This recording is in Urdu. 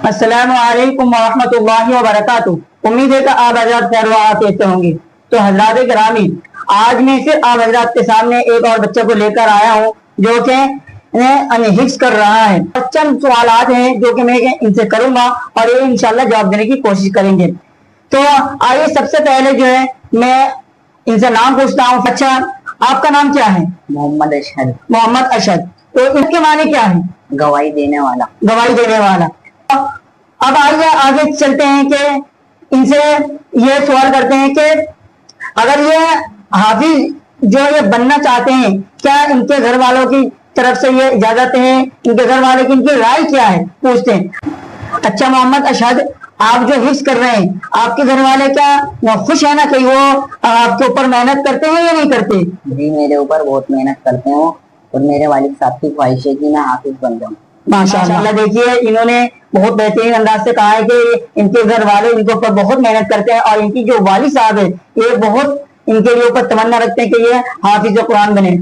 السلام علیکم ورحمۃ اللہ وبرکاتہ۔ امید ہے کہ آپ حضرات خیر و عافیت سے ہوں گے۔ تو حضرات گرامی، آج میں پھر آپ حضرات کے سامنے ایک اور بچے کو لے کر آیا ہوں جو کہ حفظ کر رہا ہے۔ چند سوالات ہیں جو کہ میں ان سے کروں گا اور یہ انشاءاللہ جواب دینے کی کوشش کریں گے۔ تو آئیے سب سے پہلے جو ہے میں ان سے نام پوچھتا ہوں۔ اچھا، آپ کا نام کیا ہے؟ محمد اشہد۔ محمد اشہد۔ تو ان کے معنی کیا ہے؟ گواہی دینے والا۔ گواہی دینے والا۔ اب آئیے آگے چلتے ہیں کہ ان سے یہ سوال کرتے ہیں کہ اگر یہ حافظ جو یہ بننا چاہتے ہیں، کیا ان کے گھر والوں کی طرف سے یہ اجازت ہے؟ ان کے گھر والے کی ان کی رائے کیا ہے؟ پوچھتے ہیں۔ اچھا محمد اشہد، آپ جو حفظ کر رہے ہیں، آپ کے گھر والے کیا خوش ہے نا کہ وہ آپ کے اوپر محنت کرتے ہیں یا نہیں کرتے؟ جی، میرے اوپر بہت محنت کرتے ہیں اور میرے والد صاحب کی خواہش ہے کہ میں حافظ بن جاؤں۔ ماشاء اللہ۔ دیکھیے، انہوں نے بہت بہترین انداز سے کہا ہے کہ ان کے گھر والے ان کے اوپر بہت محنت کرتے ہیں اور ان کی جو والد صاحب ہے یہ بہت ان کے لیے اوپر تمنا رکھتے ہیں کہ یہ حافظ قرآن بنے۔